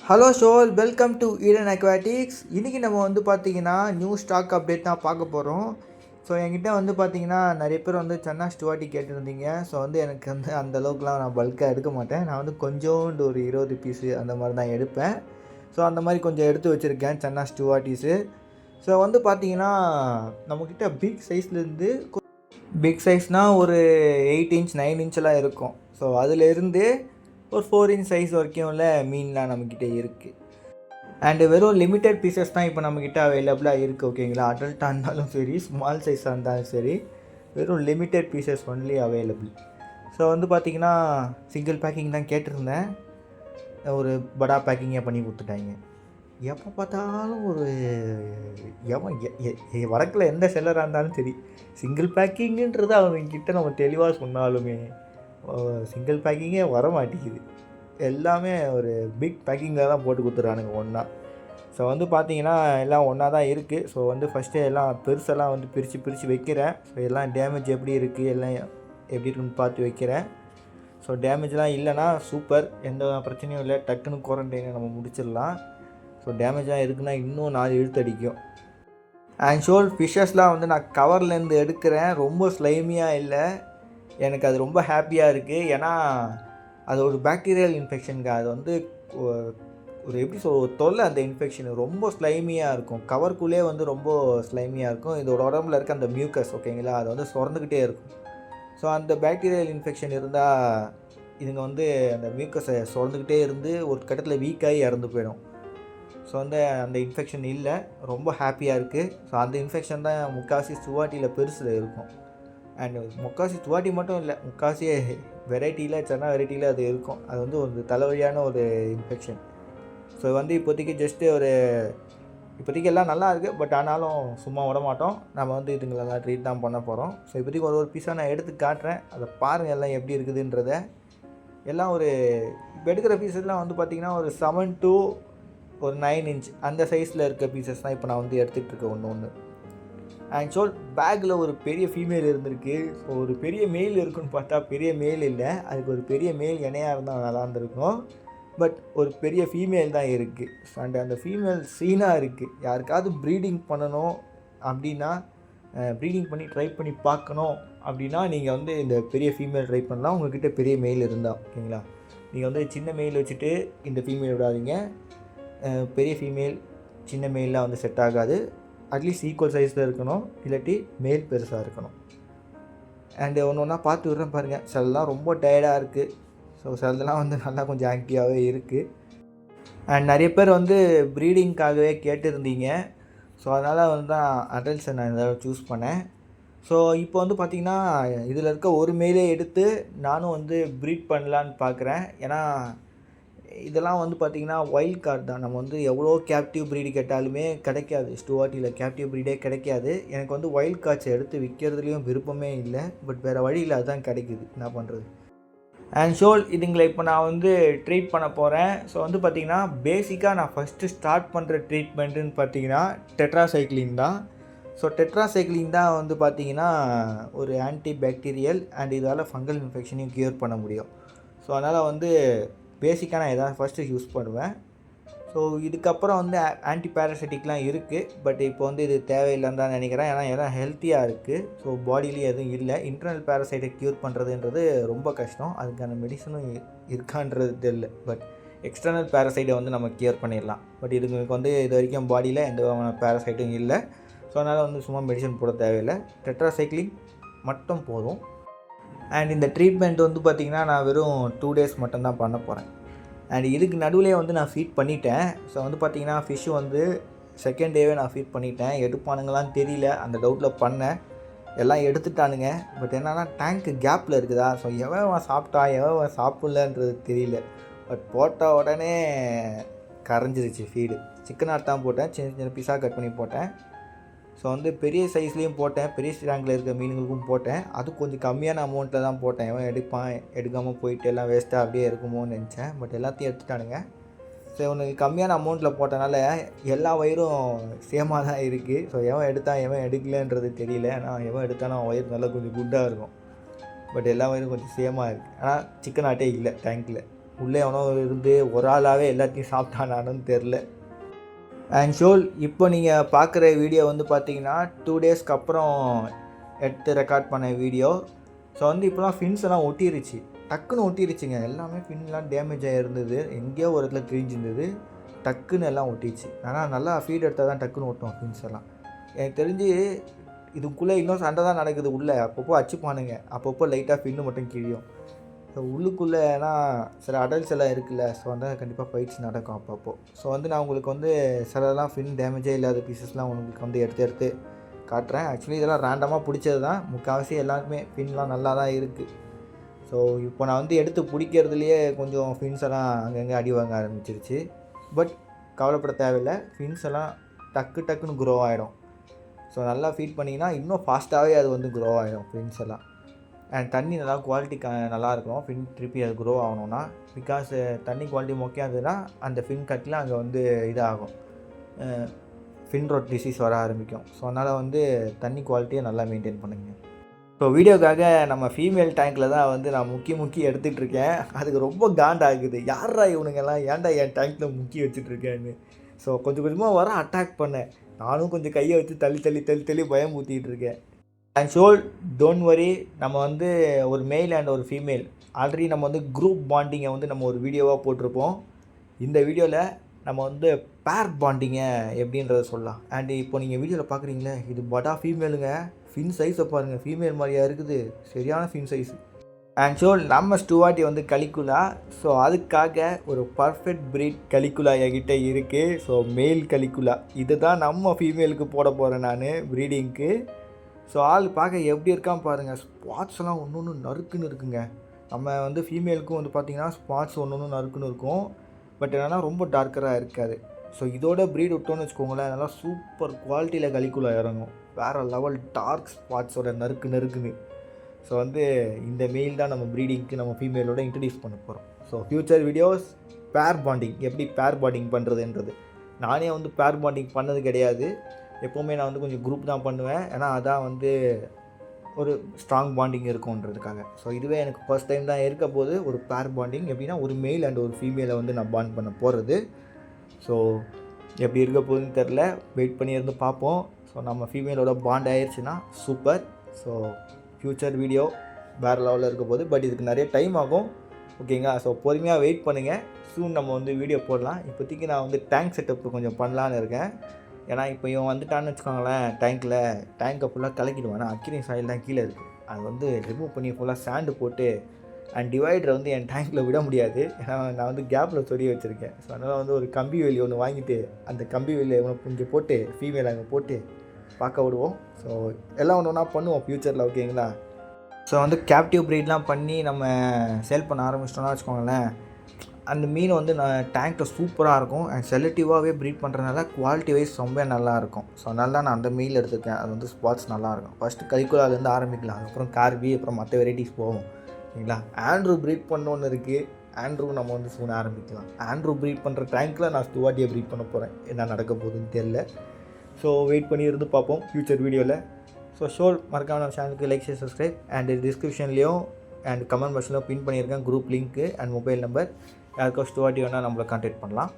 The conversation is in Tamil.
ஹலோ ஷோல், வெல்கம் டு ஈடன் அக்வாட்டிக்ஸ். இன்றைக்கி நம்ம வந்து பார்த்திங்கன்னா நியூ ஸ்டாக் அப்டேட் தான் பார்க்க போகிறோம். ஸோ என்கிட்ட வந்து பார்த்திங்கன்னா நிறைய பேர் வந்து சென்னா ஸ்டுவார்ட்டி கேட்டுருந்தீங்க. ஸோ வந்து எனக்கு வந்து அந்தளவுக்குலாம் நான் பல்காக எடுக்க மாட்டேன். நான் வந்து கொஞ்சோண்டு ஒரு 20 பீஸு அந்த மாதிரி தான் எடுப்பேன். ஸோ அந்த மாதிரி கொஞ்சம் எடுத்து வச்சுருக்கேன் சென்னா ஸ்டுவார்ட்டிஸு. ஸோ வந்து பார்த்திங்கன்னா நம்மக்கிட்ட பிக் சைஸ்லேருந்து பிக் சைஸ்னால் ஒரு 8 இன்ச் 9 இன்ச்செலாம் இருக்கும். ஸோ அதிலேருந்து ஒரு 4 இன்ச் சைஸ் வரைக்கும் உள்ள மீன்லாம் நம்மக்கிட்ட இருக்குது. அண்டு வெறும் லிமிட்டட் பீசஸ் தான் இப்போ நம்மக்கிட்ட அவைலபிளாக இருக்குது. ஓகேங்களா, அடல்ட்டாக இருந்தாலும் சரி, ஸ்மால் சைஸாக இருந்தாலும் சரி, வெறும் limited pieces only available. So வந்து பார்த்திங்கன்னா சிங்கிள் பேக்கிங் தான் கேட்டிருந்தேன். ஒரு படா பேக்கிங்கே பண்ணி கொடுத்துட்டாங்க. எப்போ பார்த்தாலும் ஒரு வடக்கில் எந்த செல்லராக இருந்தாலும் சரி, சிங்கிள் பேக்கிங்குன்றது அவங்கக்கிட்ட நம்ம தெளிவாக சொன்னாலுமே சிங்கிள் பேக்கிங்கே வர மாட்டேங்குது. எல்லாமே ஒரு பிக் பேக்கிங்கில் தான் போட்டு கொடுத்துட்றானுங்க ஒன்றா. ஸோ வந்து பார்த்தீங்கன்னா எல்லாம் ஒன்றா தான் இருக்குது. ஸோ வந்து ஃபஸ்ட்டே எல்லாம் பெருசெல்லாம் வந்து பிரித்து வைக்கிறேன். ஸோ எல்லாம் டேமேஜ் எப்படி இருக்குது, எல்லாம் எப்படி இருக்குன்னு பார்த்து வைக்கிறேன். ஸோ டேமேஜ்லாம் இல்லைன்னா சூப்பர், எந்த பிரச்சனையும் இல்லை, டக்குன்னு குவாரண்டைனை நம்ம முடிச்சிடலாம். ஸோ டேமேஜாக இருக்குன்னா இன்னும் 4 இழுத்து அடிக்கும். அண்ட் ஷோல் ஃபிஷ்ஷஸ்லாம் வந்து நான் கவர்லேருந்து எடுக்கிறேன். ரொம்ப ஸ்லைமியாக இல்லை, எனக்கு அது ரொம்ப ஹாப்பியாக இருக்குது. ஏன்னா அது ஒரு பாக்டீரியல் இன்ஃபெக்ஷனுங்க. அது வந்து ஒரு எப்படி தொல்லை. அந்த இன்ஃபெக்ஷன் ரொம்ப ஸ்லைமியாக இருக்கும். கவர்க்குள்ளே வந்து ரொம்ப ஸ்லைமியாக இருக்கும். இதோட உடம்புல இருக்க அந்த மியூக்கஸ், ஓகேங்களா, அது வந்து சுரந்துக்கிட்டே இருக்கும். ஸோ அந்த பாக்டீரியல் இன்ஃபெக்ஷன் இருந்தால் இதுங்க வந்து அந்த மியூக்கஸை சுரந்துக்கிட்டே இருந்து ஒரு கட்டத்தில் வீக்காகி இறந்து போயிடும். ஸோ வந்து அந்த இன்ஃபெக்ஷன் இல்லை, ரொம்ப ஹாப்பியாக இருக்குது. ஸோ அந்த இன்ஃபெக்ஷன் தான் முக்கால்வாசி ஸ்டுவார்ட்டியில் பெருசில் இருக்கும். அண்ட் முக்கால்வாசி ஸ்டுவார்ட்டி மட்டும் இல்லை, முக்கால்வாசி வெரைட்டியில் சென்னா வெரைட்டியில் அது இருக்கும். அது வந்து ஒரு தலைவலியான ஒரு இன்ஃபெக்ஷன். ஸோ வந்து இப்போதைக்கு எல்லாம் நல்லா இருக்குது. பட் ஆனாலும் சும்மா விட மாட்டோம், நம்ம வந்து இதுங்களெல்லாம் ட்ரீட் தான் பண்ண போகிறோம். ஸோ இப்போதைக்கு ஒரு பீஸாக நான் எடுத்து காட்டுறேன், அதை பாருங்கள் எல்லாம் எப்படி இருக்குதுன்றத. எல்லாம் இப்போ எடுக்கிற பீஸஸ்லாம் வந்து பார்த்திங்கன்னா ஒரு 7 to 9 இன்ச் அந்த சைஸில் இருக்க பீசஸ் தான் இப்போ நான் வந்து எடுத்துகிட்ருக்கேன் ஒன்று. அண்ட் ஷோல் பேக்கில் ஒரு பெரிய ஃபீமேல் இருந்திருக்கு. ஸோ ஒரு பெரிய மேல் இருக்குன்னு பார்த்தா பெரிய மேல் இல்லை, அதுக்கு ஒரு பெரிய மேல் இணையாக இருந்தால் நல்லா இருந்திருக்கும். பட் ஒரு பெரிய ஃபீமேல் தான் இருக்குது. அண்ட் அந்த ஃபீமேல் சீனாக இருக்குது. யாருக்காவது ப்ரீடிங் பண்ணணும் அப்படின்னா, ப்ரீடிங் பண்ணி ட்ரை பண்ணி பார்க்கணும் அப்படின்னா நீங்கள் வந்து இந்த பெரிய ஃபீமேல் ட்ரை பண்ணலாம். உங்கள்கிட்ட பெரிய மெயில் இருந்தால், ஓகேங்களா. நீங்கள் வந்து சின்ன மெயில் வச்சுட்டு இந்த ஃபீமேல் விடாதீங்க. பெரிய ஃபீமேல் சின்ன மெயிலாம் வந்து செட் ஆகாது. அட்லீஸ்ட் ஈக்குவல் சைஸில் இருக்கணும், இல்லாட்டி மேல் பெருசாக இருக்கணும். அண்டு ஒன்று ஒன்றா பார்த்து விட்றேன் பாருங்கள். சிலலாம் ரொம்ப டயர்டாக இருக்குது. ஸோ சிலதெல்லாம் வந்து நல்லா கொஞ்சம் ஆக்டிவாகவே இருக்குது. அண்ட் நிறைய பேர் வந்து ப்ரீடிங்காகவே கேட்டிருந்தீங்க. ஸோ அதனால் வந்து தான் அடல்ட்ஸை நான் இதில் சூஸ் பண்ணேன். ஸோ இப்போ வந்து பார்த்திங்கன்னா இதில் இருக்க ஒரு மேலே எடுத்து நானும் வந்து ப்ரீட் பண்ணலான்னு பார்க்குறேன். ஏன்னா இதெல்லாம் வந்து பார்த்திங்கன்னா வைல்ட் கார்டு தான். நம்ம வந்து எவ்வளோ கேப்டிவ் ப்ரீடு கேட்டாலுமே கிடைக்காது. ஸ்டுவார்ட்டியில் கேப்டிவ் ப்ரீடே கிடைக்காது. எனக்கு வந்து வைல்ட் கார்ட்ஸை எடுத்து விற்கிறதுலையும் விருப்பமே இல்லை. பட் வேறு வழியில் அதுதான் கிடைக்குது, என்ன பண்ணுறது. அண்ட் ஷோல் இதுங்களை இப்போ நான் வந்து ட்ரீட் பண்ண போகிறேன். ஸோ வந்து பார்த்திங்கன்னா பேசிக்காக நான் ஃபஸ்ட்டு ஸ்டார்ட் பண்ணுற ட்ரீட்மெண்ட்டுன்னு பார்த்திங்கன்னா டெட்ராசைக்ளின் தான். ஸோ டெட்ராசைக்ளின் தான் வந்து பார்த்திங்கன்னா ஒரு ஆன்டி பாக்டீரியல் அண்ட் இதால் ஃபங்கல் இன்ஃபெக்ஷனையும் க்யூர் பண்ண முடியும். ஸோ அதனால் வந்து பேசிக்காக நான் எதாவது ஃபஸ்ட்டு யூஸ் பண்ணுவேன். ஸோ இதுக்கப்புறம் வந்து ஆன்டி பேராசைட்டிக்லாம் இருக்குது. பட் இப்போ வந்து இது தேவையில்லைன்னு தான் நினைக்கிறேன். ஏன்னா எல்லாம் ஹெல்த்தியாக இருக்குது. ஸோ பாடியிலேயே எதுவும் இல்லை. இன்டர்னல் பேராசைட்டை க்யூர் பண்ணுறதுன்றது ரொம்ப கஷ்டம். அதுக்கான மெடிசனும் இருக்கான்றது தெரியல. பட் எக்ஸ்டர்னல் பேராசைட்டை வந்து நம்ம க்யூர் பண்ணிடலாம். பட் இதுக்கு வந்து இது வரைக்கும் பாடியில் எந்த விதமான பேராசைட்டும் இல்லை. ஸோ அதனால் வந்து சும்மா மெடிசன் போட தேவையில்லை, டெட்ராசைக்ளின் மட்டும் போதும். அண்ட் இந்த ட்ரீட்மெண்ட் வந்து பார்த்திங்கன்னா நான் வெறும் 2 days மட்டும்தான் பண்ண போகிறேன். அண்ட் இதுக்கு நடுவிலே வந்து நான் ஃபீட் பண்ணிட்டேன். ஸோ வந்து பார்த்திங்கன்னா ஃபிஷ்ஷு வந்து செகண்ட் டேவே நான் ஃபீட் பண்ணிட்டேன். எடுப்பானுங்களான்னு தெரியல, அந்த டவுட்டில் பண்ணேன். எல்லாம் எடுத்துட்டானுங்க. பட் என்னென்னா டேங்க்கு கேப்பில் இருக்குதா. ஸோ எவன் சாப்பிட்டா எவன் சாப்பிட்லன்றது தெரியல. பட் போட்ட உடனே கரைஞ்சிருச்சு ஃபீடு. சிக்கனாட் தான் போட்டேன், சின்ன சின்ன பீஸாக கட் பண்ணி போட்டேன். ஸோ வந்து பெரிய சைஸ்லேயும் போட்டேன், பெரிய ரேங்கில் இருக்க மீன்களுக்கும் போட்டேன். அது கொஞ்சம் கம்மியான அமௌண்ட்டில் தான் போட்டேன். எவன் எடுக்காமல் போயிட்டு எல்லாம் வேஸ்ட்டாக அப்படியே இருக்குமோன்னு நினச்சேன். பட் எல்லாத்தையும் எடுத்துட்டானுங்க. ஸோ இவனுக்கு கம்மியான அமௌண்ட்டில் போட்டனால எல்லா வயிறும் சேமாக தான் இருக்குது. ஸோ எவன் எடுத்தான் எவன் எடுக்கலன்றது தெரியல. ஆனால் எவன் எடுத்தாலும் அவன் வயிறு நல்லா கொஞ்சம் குட்டாக இருக்கும். பட் எல்லா வயிறும் கொஞ்சம் சேமாக இருக்குது. ஆனால் சிக்கன் ஆட்டே இல்லை டேங்க்கில். உள்ளே எவனோ இருந்து ஒரு ஆளாகவே எல்லாத்தையும் சாப்பிட்டானான்னு தெரில. அண்ட் ஷோல் இப்போ நீங்கள் பார்க்குற வீடியோ வந்து பார்த்தீங்கன்னா 2 டேஸ்க்கு அப்புறம் எடுத்து ரெக்கார்ட் பண்ண வீடியோ. ஸோ வந்து இப்போலாம் ஃபின்ஸ் எல்லாம் ஒட்டிருச்சு, டக்குன்னு ஒட்டிருச்சுங்க. எல்லாமே ஃபின்லாம் டேமேஜ் ஆகிருந்தது, எங்கேயோ ஒரு இடத்துல கிழிஞ்சிருந்தது, டக்குன்னு எல்லாம் ஒட்டிச்சு. ஆனால் நல்லா ஃபீட் எடுத்தால் தான் டக்குன்னு ஒட்டும் ஃபின்ஸ் எல்லாம். எனக்கு தெரிஞ்சு இதுக்குள்ளே இன்னும் சண்டை தான் நடக்குது உள்ளே. அப்பப்போ அச்சுப்பானுங்க, அப்பப்போ லைட்டாக ஃபின்னு மட்டும் கிழியும். ஸோ உள்ளுக்குள்ளேனா சில அடல்ட்ஸ் எல்லாம் இருக்குல்ல, ஸோ வந்து கண்டிப்பாக ஃபைட்ஸ் நடக்கும் அப்பப்போ. ஸோ வந்து நான் உங்களுக்கு வந்து சிலலாம் ஃபின் டேமேஜே இல்லாத பீசஸ்லாம் உங்களுக்கு வந்து எடுத்து காட்டுறேன். ஆக்சுவலி இதெல்லாம் ரேண்டமாக பிடிச்சது தான், முக்கால்வாசி எல்லாருக்குமே ஃபின்லாம் நல்லா தான் இருக்குது. ஸோ இப்போ நான் வந்து எடுத்து பிடிக்கிறதுலையே கொஞ்சம் ஃபின்ஸ் எல்லாம் அங்கங்கே அடி வாங்க ஆரம்பிச்சிருச்சு. பட் கவலைப்பட தேவையில்லை, ஃபின்ஸ் எல்லாம் டக்குன்னு க்ரோ ஆகிடும். ஸோ நல்லா ஃபீட் பண்ணிங்கன்னா இன்னும் ஃபாஸ்ட்டாகவே அது வந்து க்ரோ ஆகிடும் ஃபின்ஸ் எல்லாம். அண்ட் தண்ணி நல்லா குவாலிட்டி நல்லா இருக்கணும் ஃபின் திருப்பி அது க்ரோ ஆகணும்னா. பிகாஸ் தண்ணி குவாலிட்டி முக்கியம் இருந்ததுன்னா அந்த ஃபின் கட்டில் அங்கே வந்து இதாகும், ஃபின் ரோட் டிசீஸ் வர ஆரம்பிக்கும். ஸோ அதனால் வந்து தண்ணி குவாலிட்டியை நல்லா மெயின்டைன் பண்ணுங்க. ஸோ வீடியோக்காக நம்ம ஃபீமேல் டேங்க்கில் தான் வந்து நான் முக்கி எடுத்துகிட்ருக்கேன். அதுக்கு ரொம்ப காண்டாகுது, யாரா இவனுங்கெல்லாம் ஏன்டா என் டேங்க்கில் முக்கி வச்சுட்ருக்கேன்னு. ஸோ கொஞ்சம் கொஞ்சமாக வர அட்டாக் பண்ணேன், நானும் கொஞ்சம் கையை வச்சு தள்ளி பயம் ஊற்றிட்டு இருக்கேன். அண்ட் ஷோல் டோன்ட் வரி, நம்ம வந்து ஒரு மேல் அண்ட் ஒரு ஃபீமேல் ஆல்ரெடி நம்ம வந்து குரூப் பாண்டிங்கை வந்து நம்ம ஒரு வீடியோவாக போட்டிருப்போம். இந்த வீடியோவில் நம்ம வந்து பேர் பாண்டிங்கை எப்படின்றத சொல்லலாம். அண்ட் இப்போ நீங்கள் வீடியோவில் பார்க்குறீங்களே, இது பட்டா ஃபீமேலுங்க, ஃபின் சைஸை பாருங்கள், ஃபீமேல் மாதிரியா இருக்குது, சரியான ஃபின் சைஸ். அண்ட் ஷோல் நம்ம ஸ்டுவார்ட்டி வந்து கலிக்குலா. ஸோ அதுக்காக ஒரு பர்ஃபெக்ட் ப்ரீட் கலிக்குலா என்கிட்ட இருக்குது. ஸோ மேல் கலிக்குலா இது தான் நம்ம ஃபீமேலுக்கு போட போகிறேன் நான் ப்ரீடிங்க்கு. ஸோ ஆள் பார்க்க எப்படி இருக்கான்னு பாருங்கள், ஸ்பாட்ஸ் எல்லாம் ஒன்று நறுக்குன்னு இருக்குங்க. நம்ம வந்து ஃபீமேலுக்கும் வந்து பார்த்திங்கன்னா ஸ்பாட்ஸ் ஒன்று நறுக்குன்னு இருக்கும், பட் என்னென்னா ரொம்ப டார்க்கராக இருக்காது. ஸோ இதோட ப்ரீட் விட்டோன்னு வச்சுக்கோங்களேன், நல்லா சூப்பர் குவாலிட்டியில் கலிக்குலா இறங்கும், வேறு லெவல் டார்க் ஸ்பாட்ஸோட நறுக்குன்னு. ஸோ வந்து இந்த மெயில் தான் நம்ம ப்ரீடிங்க்கு நம்ம ஃபீமேலோட இன்ட்ரடியூஸ் பண்ண போகிறோம். ஸோ ஃப்யூச்சர் வீடியோஸ் பேர் பாண்டிங், எப்படி பேர் பாண்டிங் பண்ணுறதுன்றது. நானே வந்து பேர் பாண்டிங் பண்ணது கிடையாது, எப்போவுமே நான் வந்து கொஞ்சம் குரூப் தான் பண்ணுவேன், ஏன்னா அதான் வந்து ஒரு ஸ்ட்ராங் பாண்டிங் இருக்கும்ன்றதுக்காக. ஸோ இதுவே எனக்கு ஃபர்ஸ்ட் டைம் தான் இருக்க போது ஒரு பேர் பாண்டிங், எப்படின்னா ஒரு மெயில் அண்ட் ஒரு ஃபீமேலை வந்து நான் பாண்ட் பண்ண போகிறது. ஸோ எப்படி இருக்க போகுதுன்னு தெரில, வெயிட் பண்ணி இருந்து பார்ப்போம். ஸோ நம்ம ஃபீமேலோட பாண்ட் ஆயிடுச்சுன்னா சூப்பர். ஸோ ஃப்யூச்சர் வீடியோ வேறு லெவலில் இருக்க போகுது, பட் இதுக்கு நிறைய டைம் ஆகும், ஓகேங்களா. ஸோ பொறுமையாக வெயிட் பண்ணுங்கள், சூன் நம்ம வந்து வீடியோ போடலாம். இப்போதைக்கு நான் வந்து டேங்க் செட்டப் கொஞ்சம் பண்ணலான்னு இருக்கேன். ஏன்னா இப்போ இவன் வந்துட்டான்னு வச்சுக்கோங்களேன், டேங்கை ஃபுல்லாக கலக்கிடுவான். அக்ரிலிக் சாயில் தான் கீழே இருக்குது, அது வந்து ரிமூவ் பண்ணி ஃபுல்லாக சாண்டு போட்டு அண்ட் டிவைடரை வந்து என் டேங்க்கில் விட முடியாது, ஏன்னா நான் வந்து கேப்பில் சொருகி வச்சுருக்கேன். ஸோ அதனால் வந்து ஒரு கம்பி வேலி ஒன்று வாங்கிட்டு அந்த கம்பி வேலியை கொஞ்சம் போட்டு ஃபீமேல் அங்கே போட்டு பார்க்க விடுவோம். ஸோ எல்லாம் ஒன்று ஒன்றா பண்ணுவோம் ஃப்யூச்சரில், ஓகேங்களா. ஸோ வந்து கேப்டிவ் ப்ரீட்லாம் பண்ணி நம்ம சேல் பண்ண ஆரம்பிச்சிட்டோம்னா வச்சுக்கோங்களேன், அந்த மீன் வந்து நான் டேங்க்கில் சூப்பராக இருக்கும். அண்ட் செலக்டிவாகவே ப்ரீட் பண்ணுறதுனால குவாலிட்டி வைஸ் ரொம்ப நல்லாயிருக்கும். ஸோ அதனால நான் அந்த மீல் எடுத்துருக்கேன், அது வந்து ஸ்பாட்ஸ் நல்லாயிருக்கும். ஃபஸ்ட்டு கலிக்குலாலேருந்து ஆரம்பிக்கலாம், அதுக்கப்புறம் கார்பி, அப்புறம் மற்ற வெரைட்டிஸ் போகும், ஓகேங்களா. ஆண்ட்ரூ ப்ரீட் பண்ண ஒன்று இருக்குது, ஆண்ட்ரூ நம்ம வந்து சூன் ஆரம்பிக்கலாம். ஆண்ட்ரூ ப்ரீட் பண்ணுற டேங்க்கில் நான் ஸ்டுவார்ட்டியை ப்ரீட் பண்ண போகிறேன், என்ன நடக்க போகுதுன்னு தெரில. ஸோ வெயிட் பண்ணி இருந்து பார்ப்போம் ஃப்யூச்சர் வீடியோவில். ஸோ ஷோல் மறக்காம நம்ம சேனலுக்கு லைக் ஷேர் சப்ஸ்கிரைப், அண்ட் டிஸ்கிரிப்ஷன்லேயும் அண்ட் கமெண்ட் பாக்ஸ்லையும் பின் பண்ணியிருக்கேன் group link and mobile number. யாருக்கோ ஸ்டுவார்ட்டி வேணால் நம்மளை கான்டாக்ட் பண்ணலாம்.